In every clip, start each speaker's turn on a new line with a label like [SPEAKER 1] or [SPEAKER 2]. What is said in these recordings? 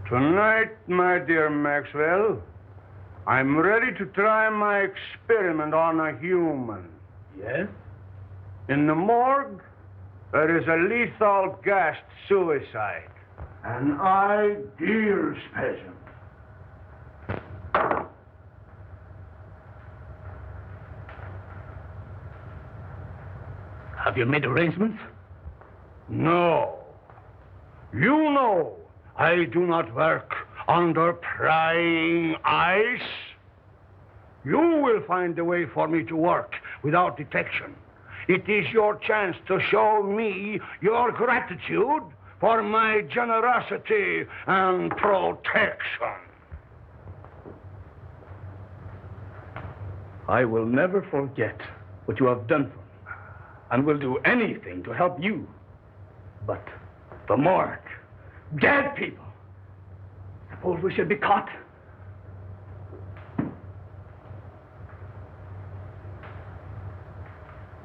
[SPEAKER 1] Tonight, my dear Maxwell, I'm ready to try my experiment on a human.
[SPEAKER 2] Yes?
[SPEAKER 1] In the morgue, there is a lethal gassed suicide. An ideal specimen.
[SPEAKER 2] Have you made arrangements?
[SPEAKER 1] No. You know I do not work under prying eyes. You will find a way for me to work without detection. It is your chance to show me your gratitude for my generosity and protection.
[SPEAKER 2] I will never forget what you have done for me, and will do anything to help you. But the morgue, dead people. Suppose we should be caught.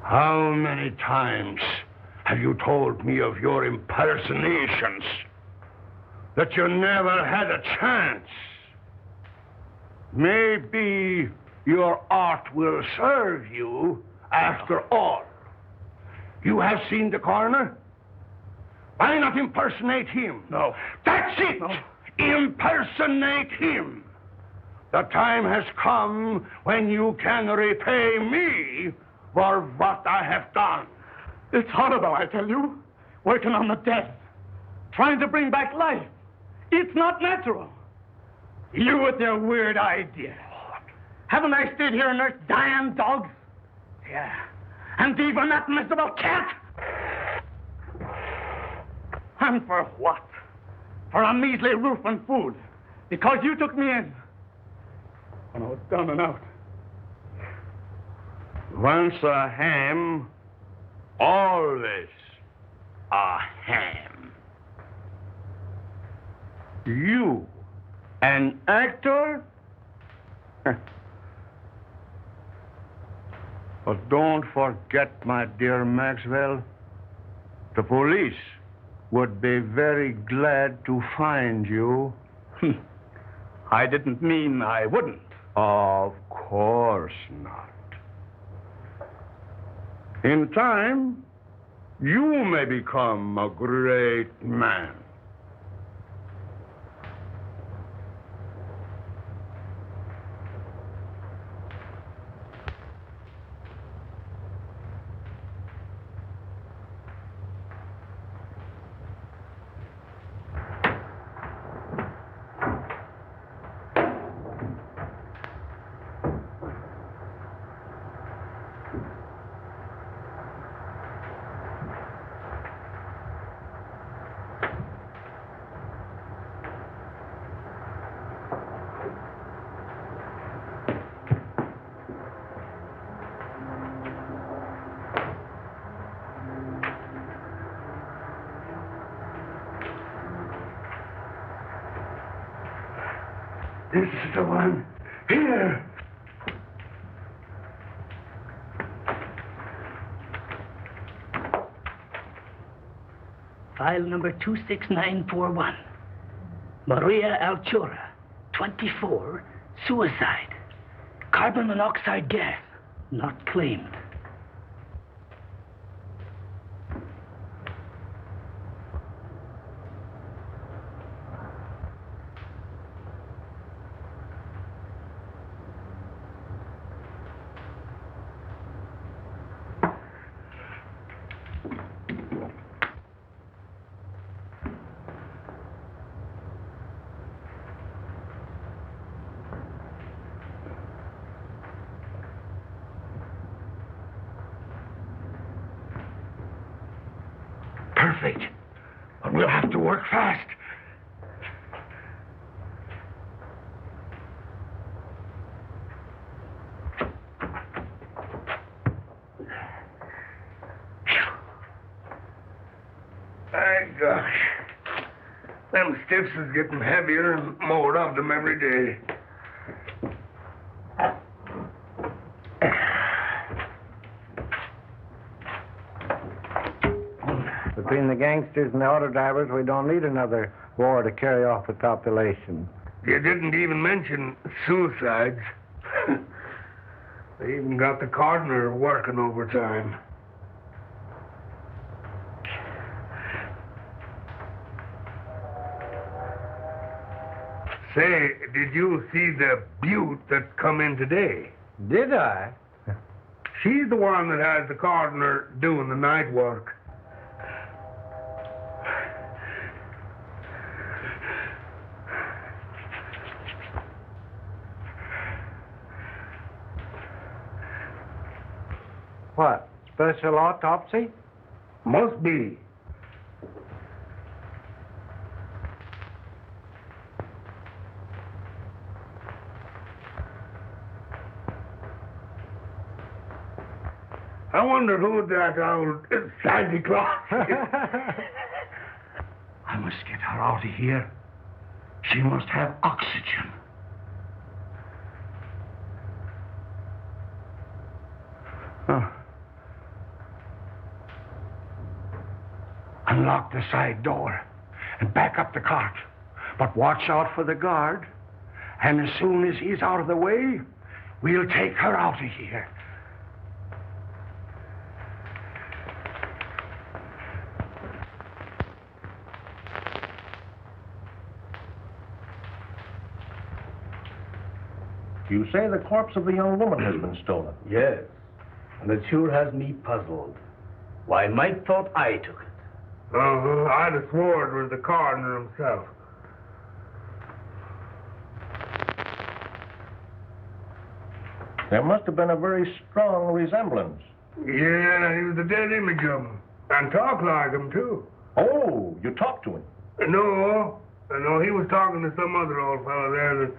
[SPEAKER 1] How many times have you told me of your impersonations? That you never had a chance? Maybe your art will serve you after all. You have seen the coroner? Why not impersonate him?
[SPEAKER 2] No.
[SPEAKER 1] That's it!
[SPEAKER 2] No.
[SPEAKER 1] Impersonate him! The time has come when you can repay me for what I have done.
[SPEAKER 2] It's horrible, I tell you. Working on the dead. Trying to bring back life. It's not natural. You with your weird ideas. Haven't I stayed here and nursed dying dogs? Yeah. And even that miserable cat? And for what? For a measly roof and food. Because you took me in. When I was down and out.
[SPEAKER 1] Once a ham, always a ham. You, an actor? But don't forget, my dear Maxwell, the police would be very glad to find you.
[SPEAKER 2] I didn't mean I wouldn't.
[SPEAKER 1] Of course not. In time, you may become a great man. This is the one. Here.
[SPEAKER 3] File number 26941. Maria Altura, 24, suicide. Carbon monoxide gas, not claimed.
[SPEAKER 1] Perfect. But we'll have to work fast.
[SPEAKER 4] My gosh. Them stiffs is getting heavier and more of them every day.
[SPEAKER 5] Between the gangsters and the auto drivers, we don't need another war to carry off the population.
[SPEAKER 4] You didn't even mention suicides. They even got the coroner working overtime. Say, did you see the beaut that come in today?
[SPEAKER 5] Did I?
[SPEAKER 4] She's the one that has the coroner doing the night work.
[SPEAKER 5] What? Special autopsy?
[SPEAKER 4] Must be. I wonder who that old Santa Claus is.
[SPEAKER 1] I must get her out of here. She must have oxygen. Unlock the side door and back up the cart. But watch out for the guard. And as soon as he's out of the way, we'll take her out of here.
[SPEAKER 6] You say the corpse of the young woman has been stolen.
[SPEAKER 3] Yes, and it sure has me puzzled. Why, Mike thought I took it.
[SPEAKER 4] I'd have swore it was the coroner himself.
[SPEAKER 6] There must have been a very strong resemblance.
[SPEAKER 4] Yeah, he was a dead image of him. And talked like him, too.
[SPEAKER 6] Oh, you talked to him.
[SPEAKER 4] No, he was talking to some other old fellow there that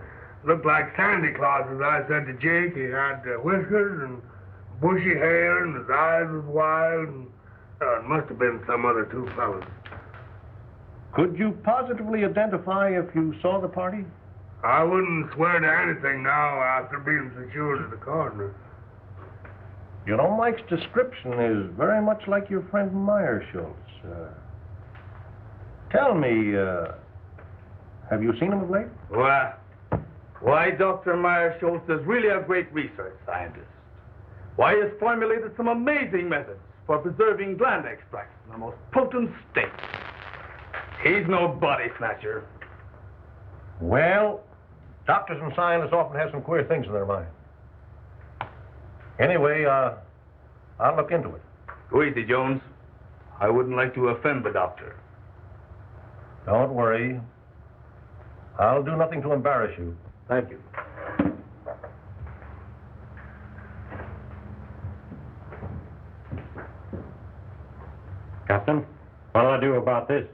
[SPEAKER 4] looked like Santa Claus, as I said to Jake. He had whiskers and bushy hair, and his eyes was wild, and it must have been some other two fellows.
[SPEAKER 6] Could you positively identify if you saw the party?
[SPEAKER 4] I wouldn't swear to anything now after being secured to the coroner.
[SPEAKER 6] You know, Mike's description is very much like your friend Meyer Schultz. Tell me, have you seen him of late?
[SPEAKER 2] Why, Dr. Meyer Schultz is really a great research scientist. Why, he has formulated some amazing methods for preserving gland extracts in the most potent state. He's no body snatcher.
[SPEAKER 6] Well, doctors and scientists often have some queer things in their mind. Anyway, I'll look into it.
[SPEAKER 2] Go easy, Jones. I wouldn't like to offend the doctor.
[SPEAKER 6] Don't worry. I'll do nothing to embarrass you.
[SPEAKER 2] Thank you.
[SPEAKER 5] Captain, what'll I do about this?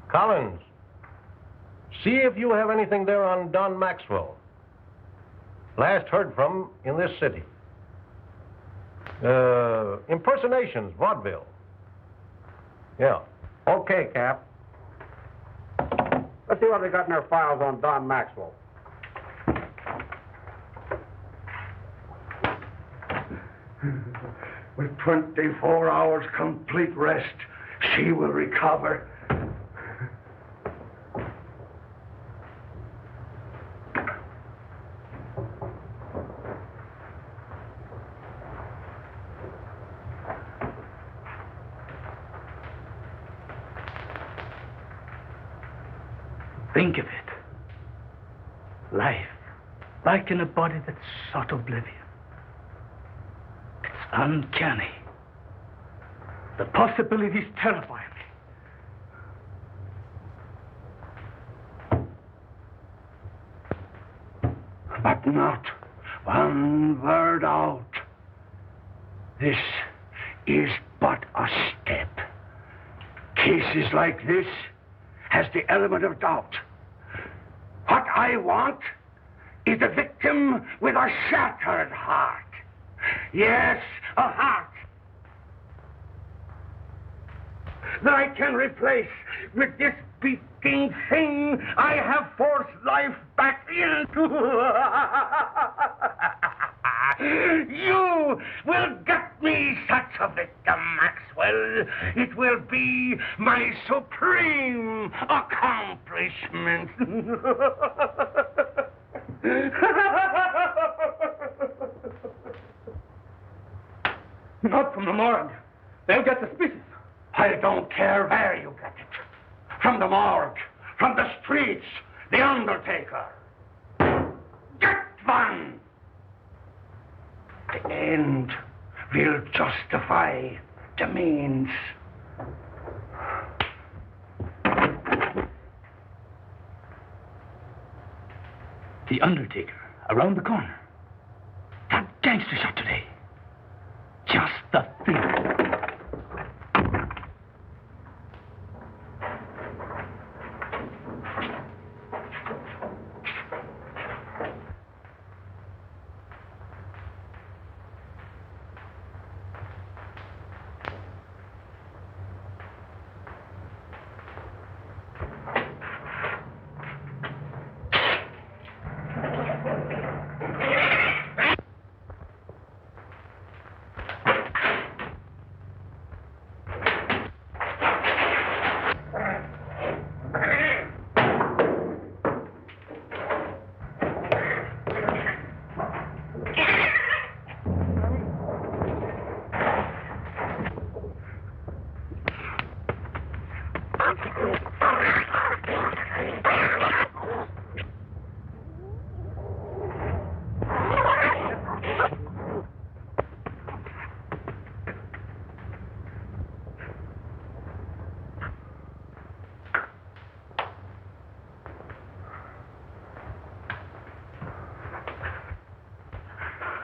[SPEAKER 6] Collins, see if you have anything there on Don Maxwell. Last heard from in this city. Impersonations, vaudeville. Yeah.
[SPEAKER 5] Okay, Cap. Let's see what they got in their files on Don Maxwell.
[SPEAKER 1] With 24 hours complete rest, she will recover.
[SPEAKER 3] Think of it. Life, back in a body that's sought oblivion. It's uncanny. The possibilities terrify me.
[SPEAKER 1] But not one word out. This is but a step. Cases like this has the element of doubt. What I want is a victim with a shattered heart. Yes, a heart that I can replace with this beating thing I have forced life back into. You will get me such a victim, Maxwell. It will be my supreme accomplishment.
[SPEAKER 2] Not from the morgue. They'll get suspicious.
[SPEAKER 1] I don't care where you get it. From the morgue, from the streets, the undertaker. Get one! The end will justify the means.
[SPEAKER 2] The undertaker, around the corner. That gangster shot today. Just the thing.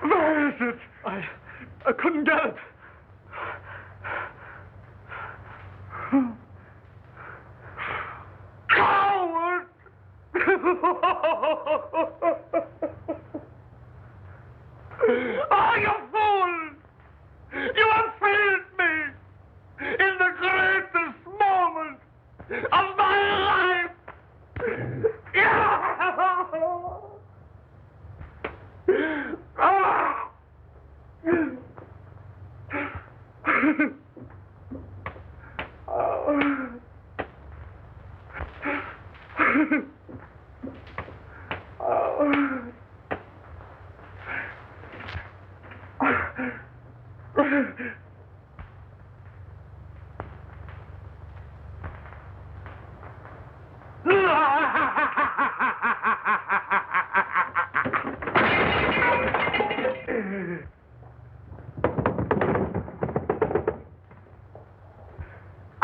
[SPEAKER 2] Where is it? I couldn't get it. Coward! Oh, you fool! You have failed me in the greatest moment of my life!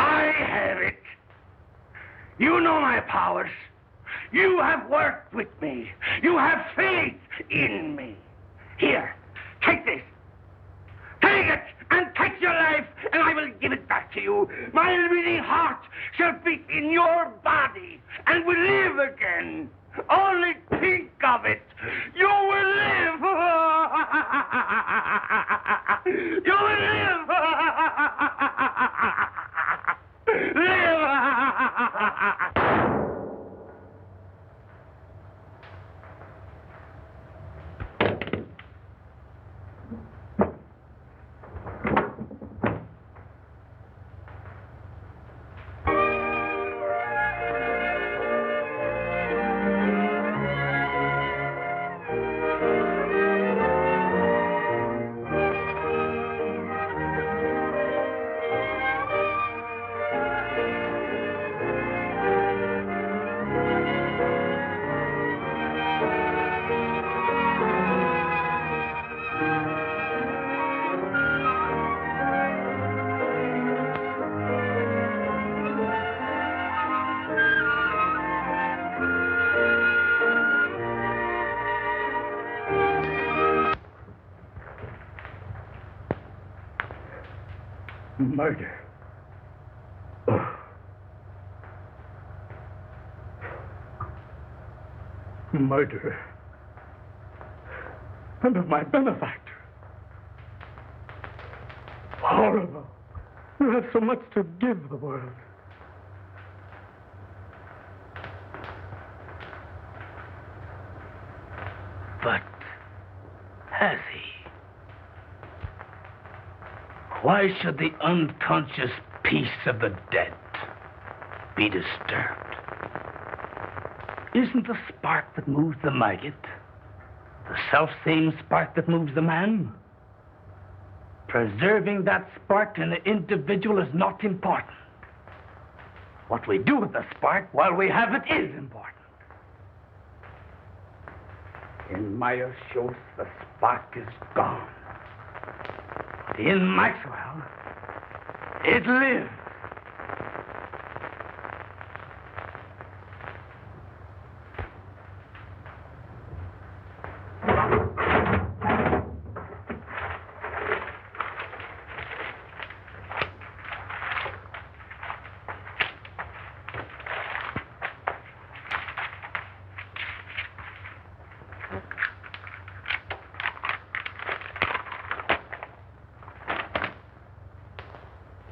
[SPEAKER 2] I have it. You know my powers. You have worked with me. You have faith in me. Here, take this. Take it and take your life, and I will give it back to you. My living heart shall beat in your body and will live again. Only think of it. You will live. You will live. Live. Murder. Murder. And of my benefactor. Horrible. You have so much to give the world. But has he?
[SPEAKER 3] Why should the unconscious peace of the dead be disturbed? Isn't the spark that moves the maggot the self-same spark that moves the man? Preserving that spark in the individual is not important. What we do with the spark while we have it is important. In Meyer Schultz, the spark is gone. But in Maxwell, it lives.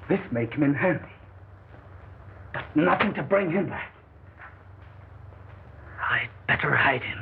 [SPEAKER 3] This may come in handy, but nothing to bring him back. I'd better hide him.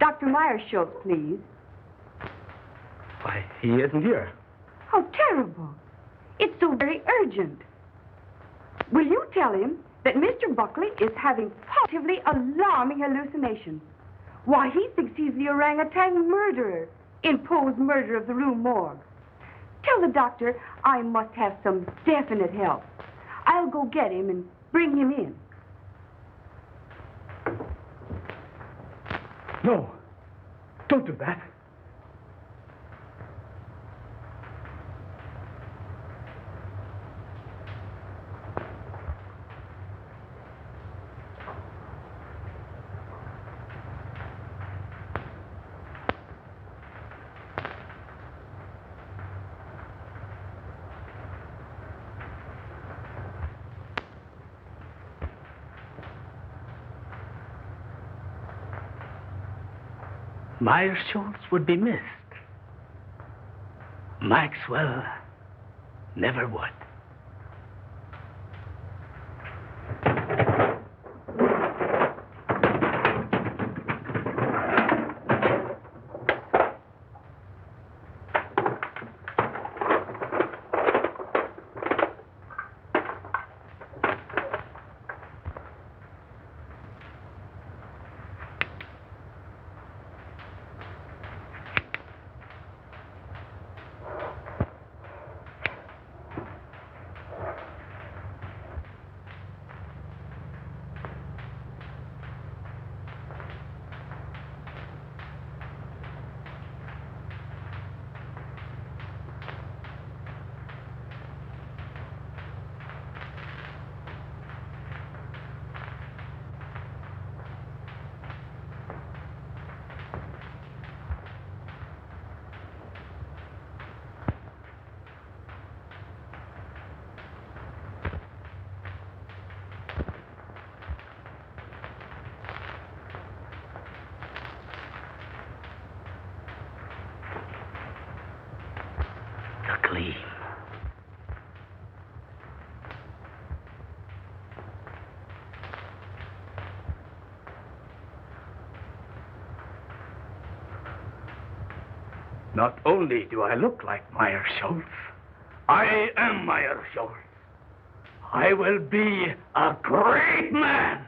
[SPEAKER 7] Dr. Meyer Schultz, please.
[SPEAKER 3] Why, he isn't here.
[SPEAKER 7] How terrible. It's so very urgent. Will you tell him that Mr. Buckley is having positively alarming hallucinations? Why, he thinks he's the orangutan murderer in Poe's murder of the Rue Morgue. Tell the doctor I must have some definite help. I'll go get him and bring him in.
[SPEAKER 2] No, don't do that.
[SPEAKER 3] Meyer Schultz would be missed. Maxwell never would. The gleam. Not only do I look like Meyer Schultz, I am Meyer Schultz. I will be a great man.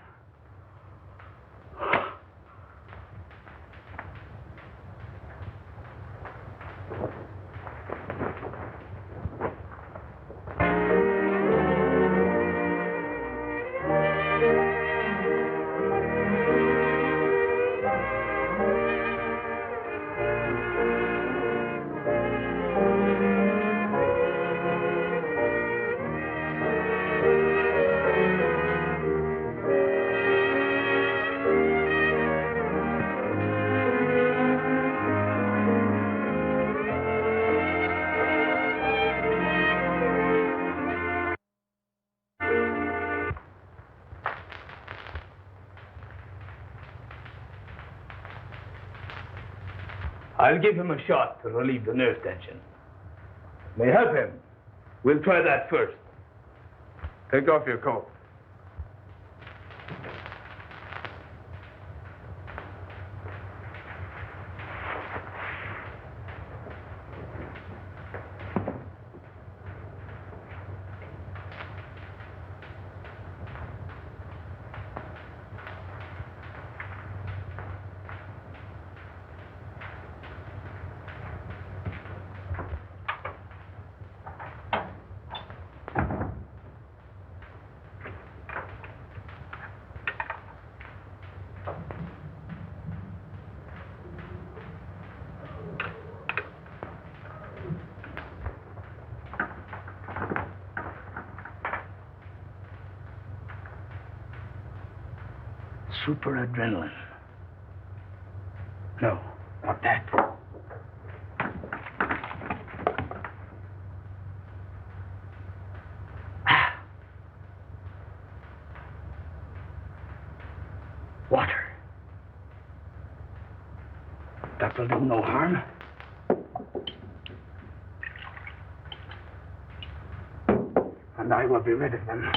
[SPEAKER 3] I'll give him a shot to relieve the nerve tension. May help him. We'll try that first. Take off your coat. Super adrenaline. No, not that. Water. That will do no harm. And I will be rid of them.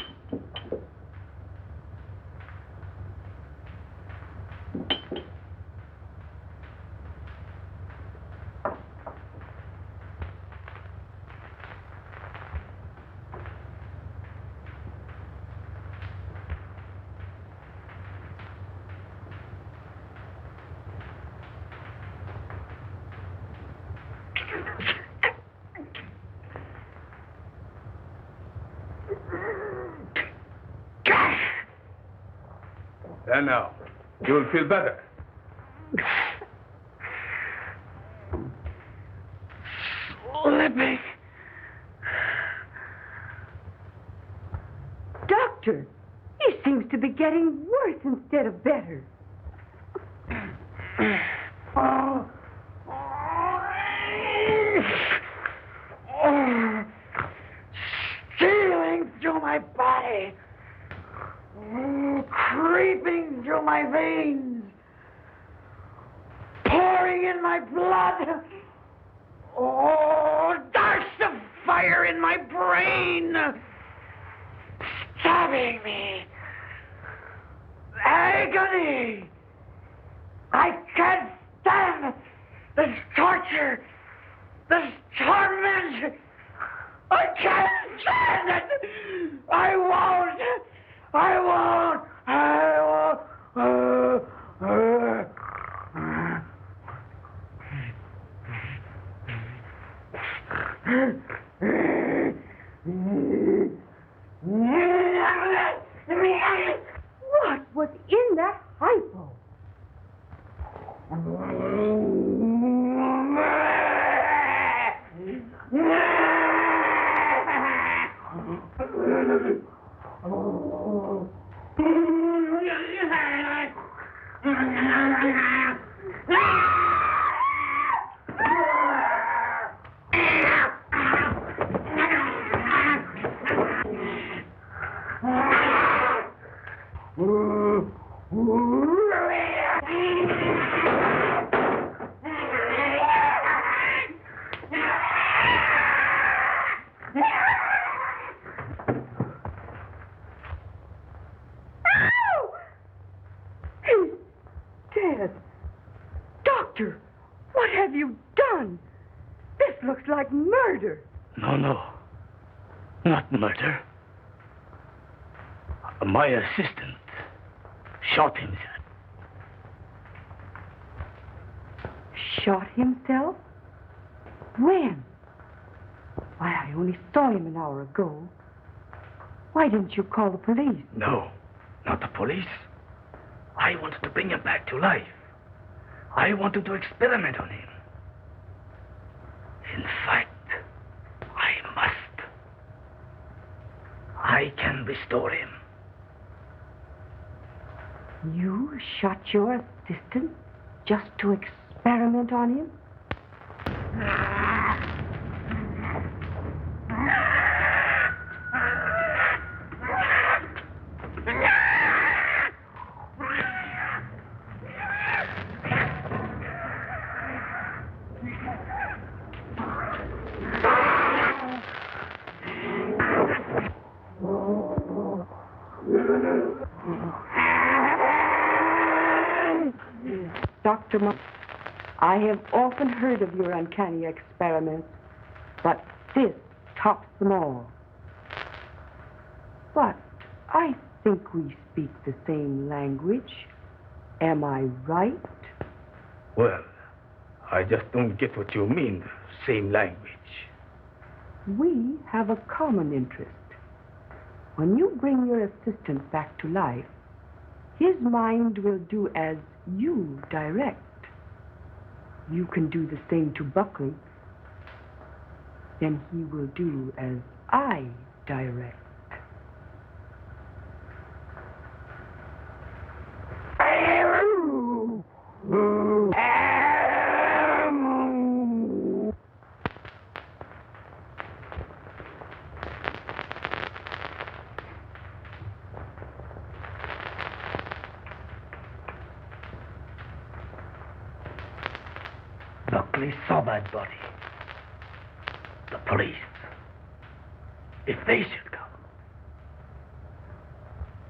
[SPEAKER 3] And now, you'll feel better.
[SPEAKER 7] Slipping. Doctor, he seems to be getting worse instead of better.
[SPEAKER 2] Stealing through my body. Creeping through my veins. Pouring in my blood. Oh, darts of fire in my brain. Stabbing me. Agony. I can't stand this torture. This torment. I can't stand it. I won't. I won't.
[SPEAKER 7] What was in that hypo? Doctor, what have you done? This looks like murder.
[SPEAKER 3] No. Not murder. My assistant shot himself.
[SPEAKER 7] Shot himself? When? Why, I only saw him an hour ago. Why didn't you call the police?
[SPEAKER 3] No, not the police. I wanted to bring him back to life. I wanted to experiment on him. In fact, I must. I can restore him.
[SPEAKER 7] You shot your assistant just to experiment on him? Mr. Monk. I have often heard of your uncanny experiments, but this tops them all. But I think we speak the same language. Am I right?
[SPEAKER 3] Well, I just don't get what you mean, same language.
[SPEAKER 7] We have a common interest. When you bring your assistant back to life, his mind will do as you direct. You can do the same to Buckley. Then he will do as I direct.
[SPEAKER 3] Buckley saw that body. The police. If they should come,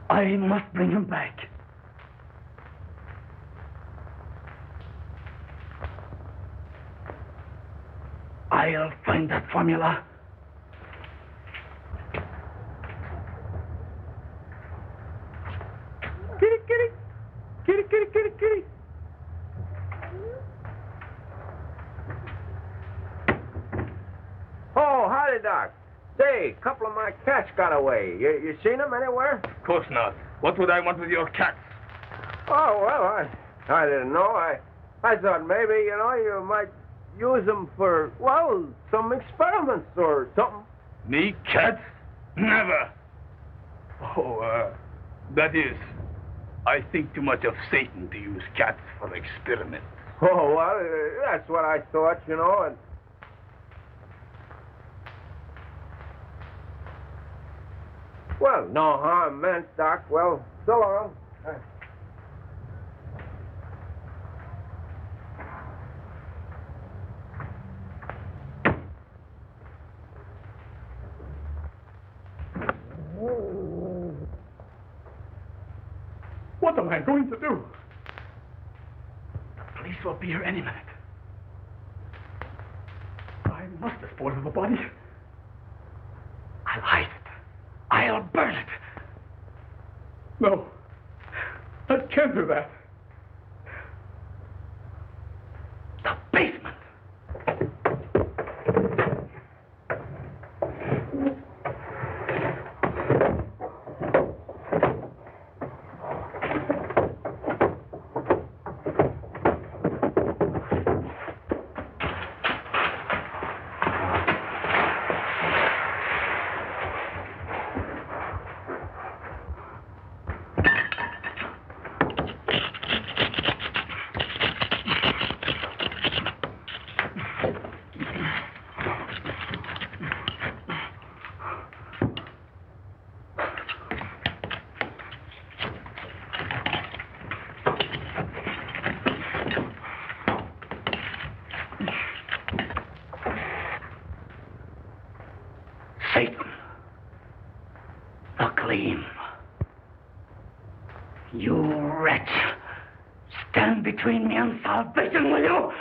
[SPEAKER 3] I must bring him back. I'll find that formula.
[SPEAKER 2] Kitty, kitty. Kitty, kitty, kitty, kitty.
[SPEAKER 6] Oh, howdy, Doc. Say, a couple of my cats got away. You seen them anywhere?
[SPEAKER 3] Of course not. What would I want with your cats?
[SPEAKER 6] Oh, well, I didn't know. I thought maybe, you might use them for, well, some experiments or something.
[SPEAKER 3] Me, cats? Never. Oh, that is, I think too much of Satan to use cats for experiments.
[SPEAKER 6] Oh, well, that's what I thought, and... Well, no harm meant, Doc. Well, so long.
[SPEAKER 2] What am I going to do?
[SPEAKER 3] The police will be here any minute.
[SPEAKER 2] I must dispose of the body.
[SPEAKER 3] I'll hide it. I'll burn it.
[SPEAKER 2] No, I can't do that.
[SPEAKER 3] The basement. Satan, the gleam. You wretch, stand between me and salvation, will you?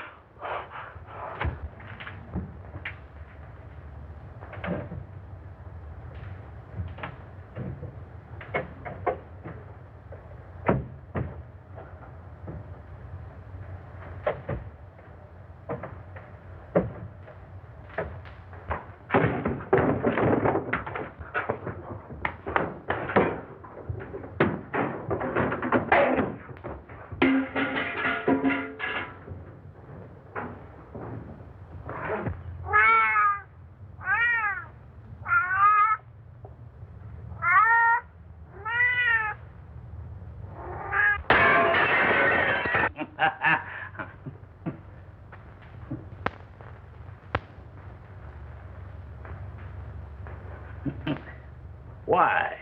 [SPEAKER 3] Why?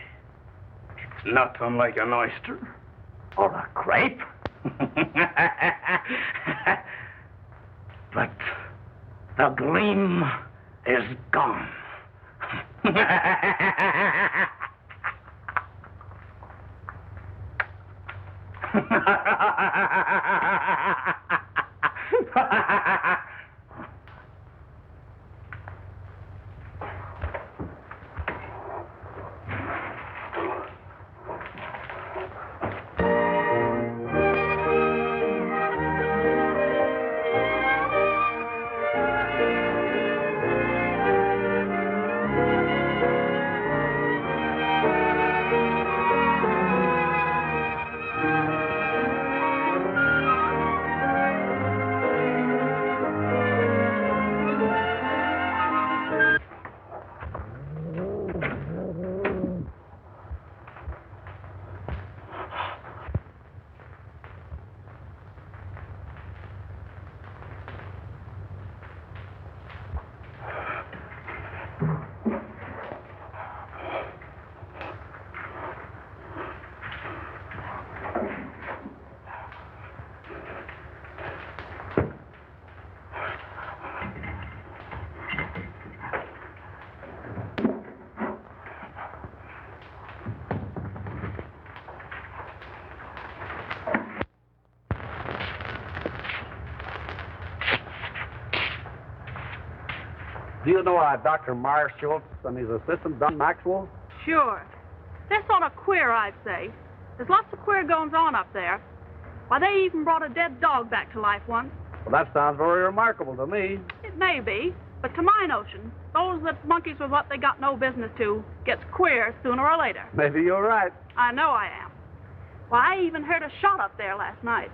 [SPEAKER 3] It's not unlike an oyster or a grape. But the gleam is gone.
[SPEAKER 5] Do you know Dr. Marshall and his assistant, Don Maxwell?
[SPEAKER 8] Sure. They're sort of queer, I'd say. There's lots of queer goings-on up there. Why, they even brought a dead dog back to life once.
[SPEAKER 5] Well, that sounds very remarkable to me.
[SPEAKER 8] It may be, but to my notion, those that monkeys with what they got no business to gets queer sooner or later.
[SPEAKER 5] Maybe you're right.
[SPEAKER 8] I know I am. Why, I even heard a shot up there last night.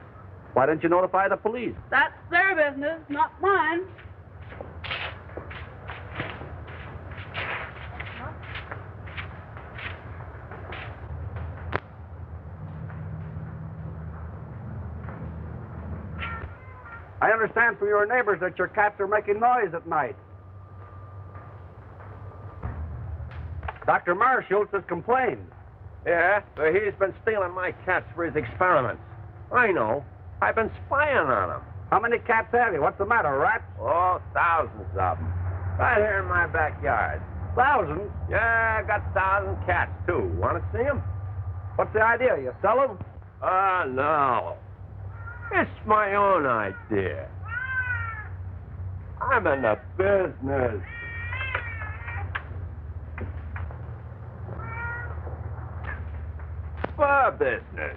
[SPEAKER 5] Why didn't you notify the police?
[SPEAKER 8] That's their business, not mine.
[SPEAKER 5] I understand from your neighbors that your cats are making noise at night. Dr. Marshall has complained.
[SPEAKER 6] Yeah, but he's been stealing my cats for his experiments. I know. I've been spying on him.
[SPEAKER 5] How many cats have you? What's the matter, rats?
[SPEAKER 6] Oh, thousands of them. Right here in my backyard.
[SPEAKER 5] Thousands?
[SPEAKER 6] Yeah, I got 1,000 cats, too. Want to see them?
[SPEAKER 5] What's the idea? You sell them?
[SPEAKER 6] No. It's my own idea. I'm in the business. Fur business.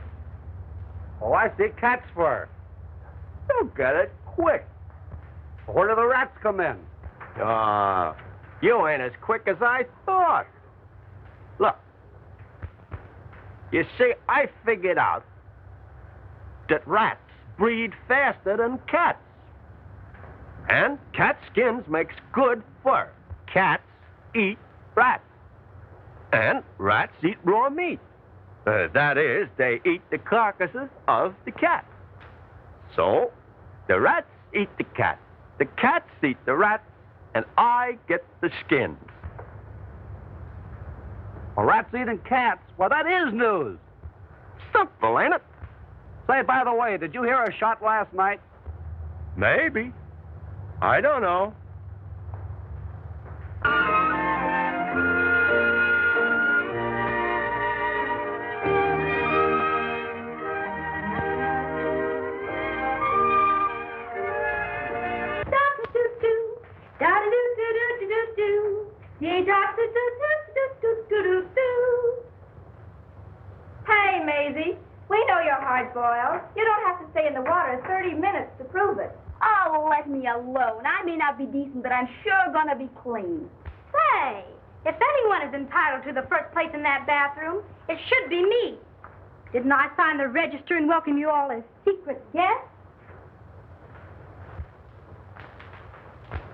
[SPEAKER 5] Oh, I see. Cat's fur.
[SPEAKER 6] You'll get it quick.
[SPEAKER 5] Where do the rats come in?
[SPEAKER 6] You ain't as quick as I thought. Look. You see, I figured out that rats breed faster than cats. And cat skins makes good fur. Cats eat rats. And rats eat raw meat. That is, they eat the carcasses of the cats. So, the rats eat the cats. The cats eat the rats, and I get the skins.
[SPEAKER 5] Well, rats eating cats? Well, that is news.
[SPEAKER 6] Simple, ain't it?
[SPEAKER 5] Say, by the way, did you hear a shot last night?
[SPEAKER 6] Maybe. I don't know.
[SPEAKER 9] Hey, Maisie, we know you're hard-boiled. You don't have to stay in the water 30 minutes to prove it.
[SPEAKER 7] Oh, let me alone. I may not be decent, but I'm sure gonna be clean.
[SPEAKER 9] Say, if anyone is entitled to the first place in that bathroom, it should be me. Didn't I sign the register and welcome you all as secret guests?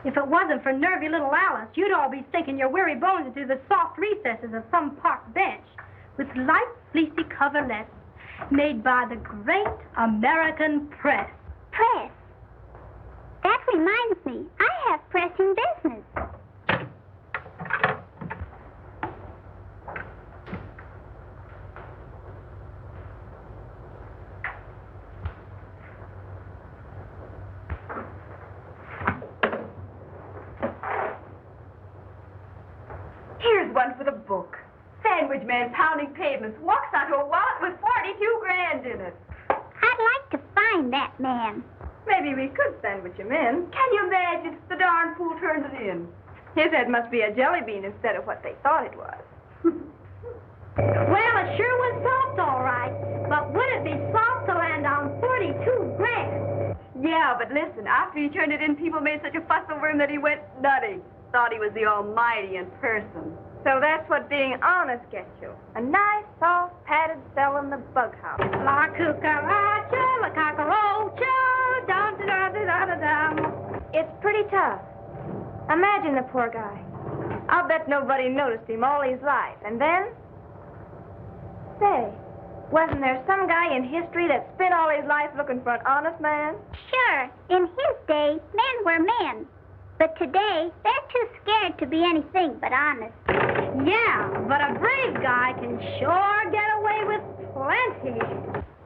[SPEAKER 9] If it wasn't for nervy little Alice, you'd all be sinking your weary bones into the soft recesses of some park bench with light, fleecy coverlets made by the great American press.
[SPEAKER 10] Press? That reminds me, I have pressing business.
[SPEAKER 7] Here's one for the book. Sandwich man pounding pavements walks onto a wallet with 42 grand in it.
[SPEAKER 10] find that man.
[SPEAKER 7] Maybe we could sandwich him in. Can you imagine? The darn fool turned it in. His head must be a jelly bean instead of what they thought it was.
[SPEAKER 9] Well, it sure was soft, all right. But would it be soft to land on 42 grand?
[SPEAKER 7] Yeah, but listen, after he turned it in, people made such a fuss over him that he went nutty. Thought he was the Almighty in person. So that's what being honest gets you. A nice, soft, padded cell in the bug house.
[SPEAKER 9] La cucaracha, la cockroacha, dum-da-da-da-da-dum.
[SPEAKER 7] It's pretty tough. Imagine the poor guy. I'll bet nobody noticed him all his life. And then? Say, wasn't there some guy in history that spent all his life looking for an honest man?
[SPEAKER 10] Sure, in his day, men were men. But today, they're too scared to be anything but honest.
[SPEAKER 9] Yeah, but a brave guy can sure get away with plenty.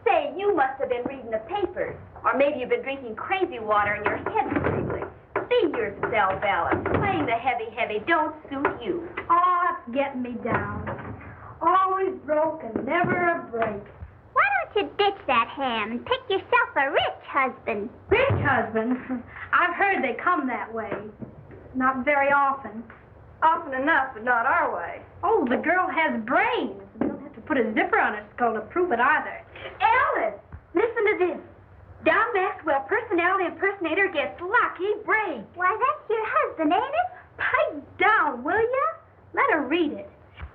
[SPEAKER 7] Say, you must have been reading the papers. Or maybe you've been drinking crazy water and your head's tingling. Be yourself, Alice. Playing the heavy don't suit you.
[SPEAKER 9] Oh, it's getting me down. Always broke and never a break.
[SPEAKER 10] Why don't you ditch that ham and pick yourself a rich husband?
[SPEAKER 9] Rich husband? I've heard they come that way. Not very often.
[SPEAKER 7] Often enough, but not our way.
[SPEAKER 9] Oh, the girl has brains. We don't have to put a zipper on her skull to prove it either.
[SPEAKER 7] Alice, listen to this. Don Maxwell, personality impersonator, gets lucky break.
[SPEAKER 10] Why, that's your husband, ain't it?
[SPEAKER 9] Pipe down, will ya? Let her read it.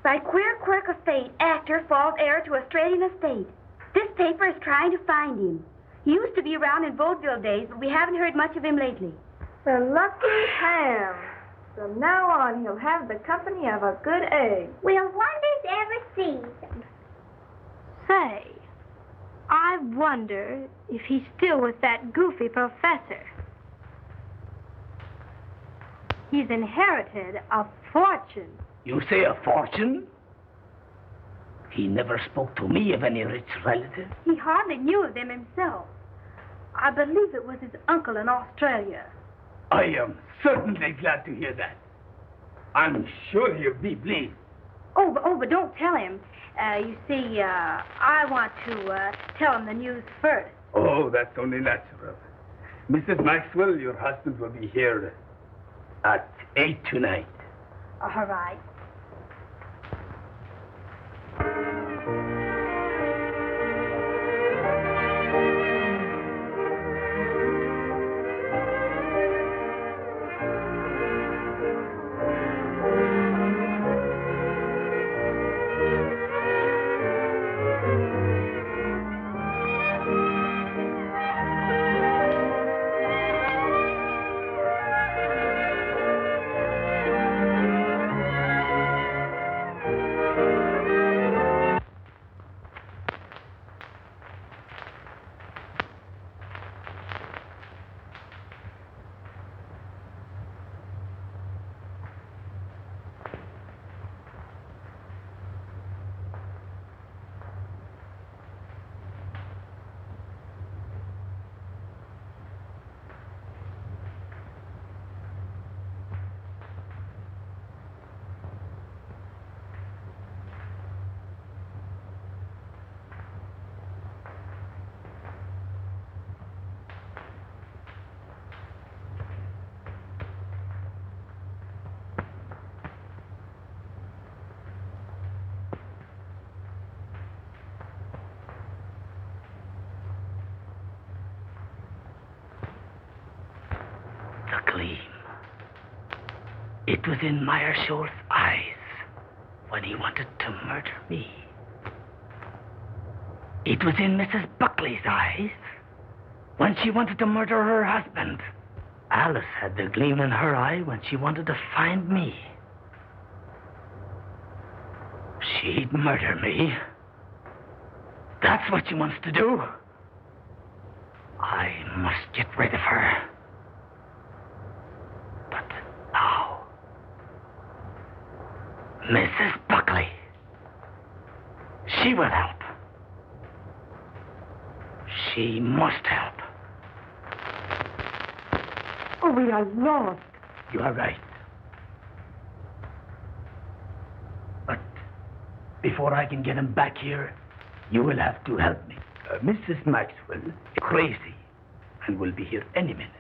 [SPEAKER 7] By queer quirk of fate, actor falls heir to Australian estate. This paper is trying to find him. He used to be around in vaudeville days, but we haven't heard much of him lately. The lucky ham. From now on, he'll have the company of a good egg.
[SPEAKER 10] Will wonders ever cease?
[SPEAKER 9] Say, I wonder if he's still with that goofy professor. He's inherited a fortune.
[SPEAKER 3] You say a fortune? He never spoke to me of any rich relative.
[SPEAKER 9] He hardly knew of them himself. I believe it was his uncle in Australia.
[SPEAKER 3] I am certainly glad to hear that. I'm sure he'll be pleased.
[SPEAKER 9] But don't tell him. You see, I want to tell him the news first.
[SPEAKER 3] Oh, that's only natural. Mrs. Maxwell, your husband will be here at 8 tonight.
[SPEAKER 9] All right.
[SPEAKER 3] The gleam. It was in Meyershaw's eyes when he wanted to murder me. It was in Mrs. Buckley's eyes when she wanted to murder her husband. Alice had the gleam in her eye when she wanted to find me. She'd murder me. That's what she wants to do. I must get rid of her. But how? Mrs. Buckley. She will help. She must help.
[SPEAKER 7] Oh, we are lost.
[SPEAKER 3] You are right. But before I can get him back here, you will have to help me. Mrs. Maxwell is crazy and will be here any minute.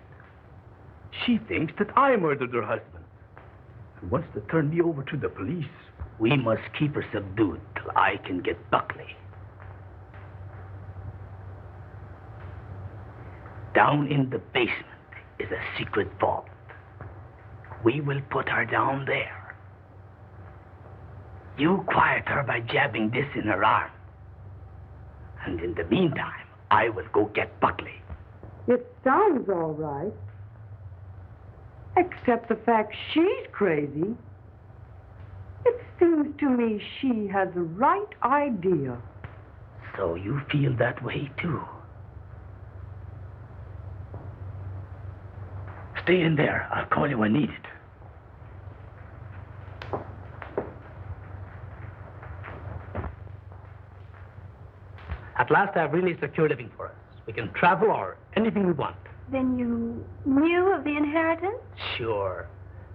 [SPEAKER 3] She thinks that I murdered her husband and wants to turn me over to the police. We must keep her subdued till I can get Buckley. Down in the basement is a secret vault. We will put her down there. You quiet her by jabbing this in her arm. And in the meantime, I will go get Buckley.
[SPEAKER 7] It sounds all right. Except the fact she's crazy. It seems to me she has the right idea.
[SPEAKER 3] So you feel that way, too? Stay in there. I'll call you when needed. At last, I've really secured living for us. We can travel or anything we want.
[SPEAKER 9] Then you knew of the inheritance?
[SPEAKER 3] Sure.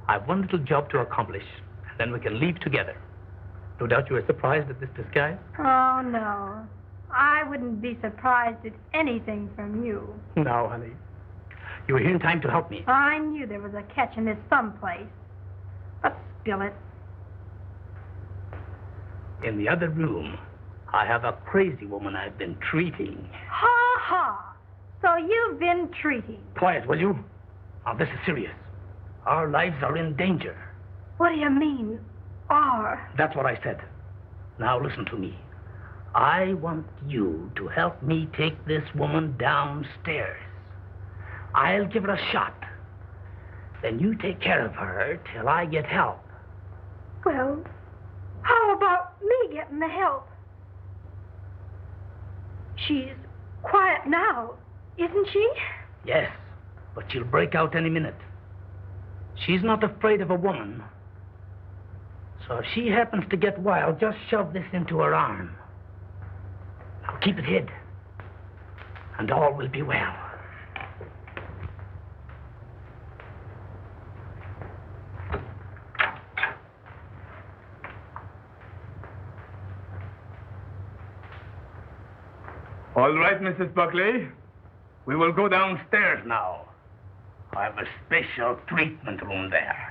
[SPEAKER 3] I've one little job to accomplish, and then we can leave together. No doubt you were surprised at this disguise?
[SPEAKER 9] Oh, no. I wouldn't be surprised at anything from you.
[SPEAKER 3] No, honey. You were here in time to help me.
[SPEAKER 9] I knew there was a catch in this someplace. But spill it.
[SPEAKER 3] In the other room, I have a crazy woman I've been treating.
[SPEAKER 9] Ha ha! So you've been treating.
[SPEAKER 3] Quiet, will you? Now, this is serious. Our lives are in danger.
[SPEAKER 9] What do you mean, are?
[SPEAKER 3] That's what I said. Now, listen to me. I want you to help me take this woman downstairs. I'll give her a shot. Then you take care of her till I get help.
[SPEAKER 9] Well, how about me getting the help? She's quiet now, isn't she?
[SPEAKER 3] Yes, but she'll break out any minute. She's not afraid of a woman. So if she happens to get wild, just shove this into her arm. Now keep it hid, and all will be well.
[SPEAKER 2] All right, Mrs. Buckley. We will go downstairs now.
[SPEAKER 3] I have a special treatment room there.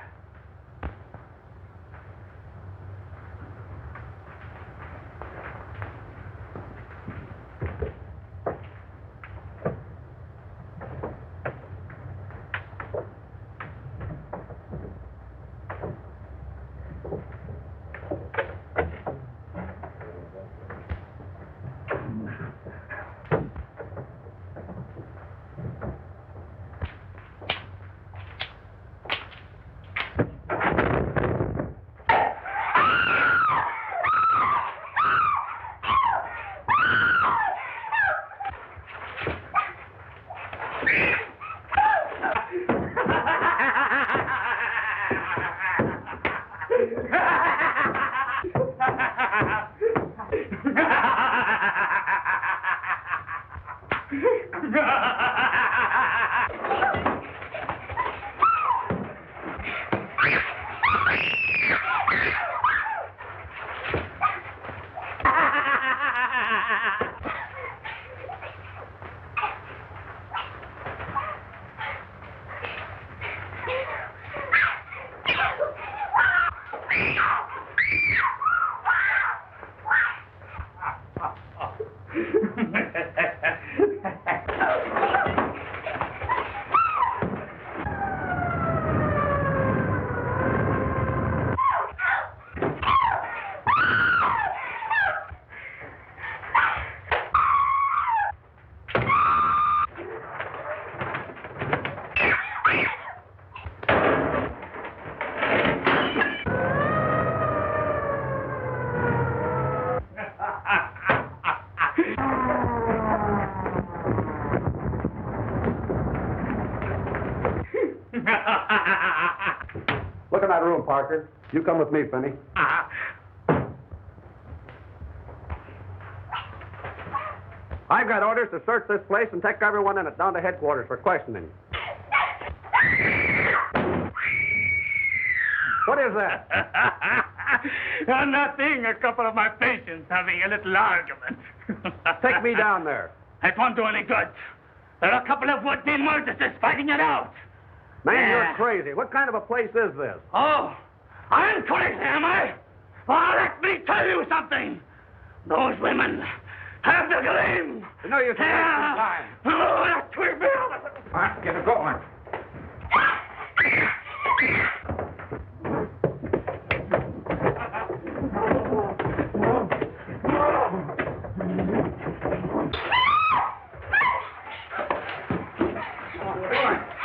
[SPEAKER 5] Look in that room, Parker. You come with me, Finney. I've got orders to search this place and take everyone in it down to headquarters for questioning. What is that?
[SPEAKER 2] Nothing. A couple of my patients having a little argument.
[SPEAKER 5] Take me down there.
[SPEAKER 3] It won't do any good. There are a couple of would-be murderers fighting it out.
[SPEAKER 5] Man, you're crazy. What kind of a place is this?
[SPEAKER 3] Oh, I'm crazy, am I? Well, let me tell you something. Those women have the gleam.
[SPEAKER 5] No use in wasting time.
[SPEAKER 3] Oh, that will be all.
[SPEAKER 5] All right, get it going.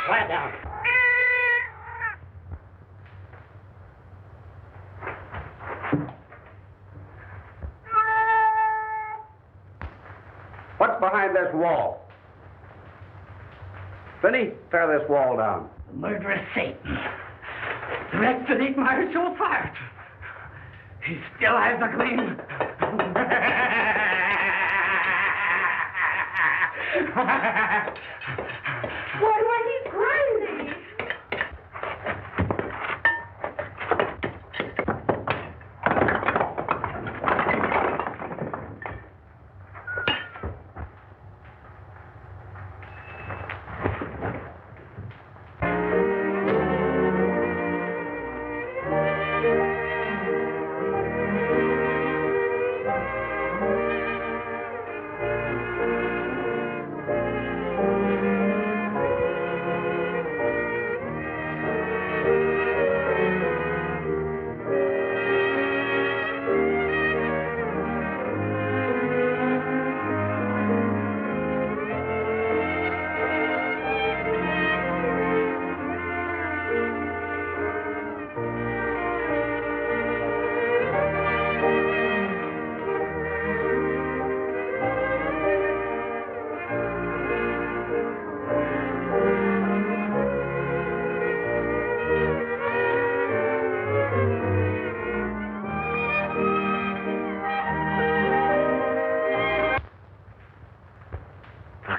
[SPEAKER 5] Quiet down. What's behind this wall? Finney, tear this wall down.
[SPEAKER 3] Murderous Satan. The rest to eat my soul apart. He still has a gleam.
[SPEAKER 7] Why, he's crazy.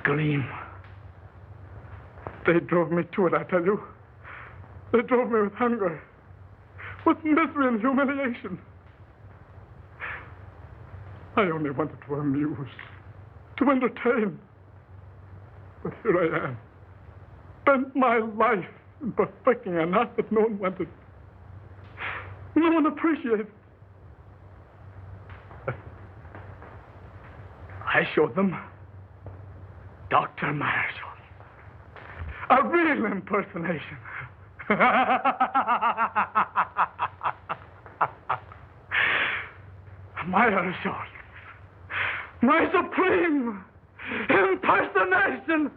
[SPEAKER 2] Gleam. They drove me to it, I tell you. They drove me with hunger, with misery and humiliation. I only wanted to amuse, to entertain. But here I am, spent my life in perfecting an art that no one wanted. No one appreciated. I showed them Dr. Marshall. A real impersonation. My assault. My supreme impersonation.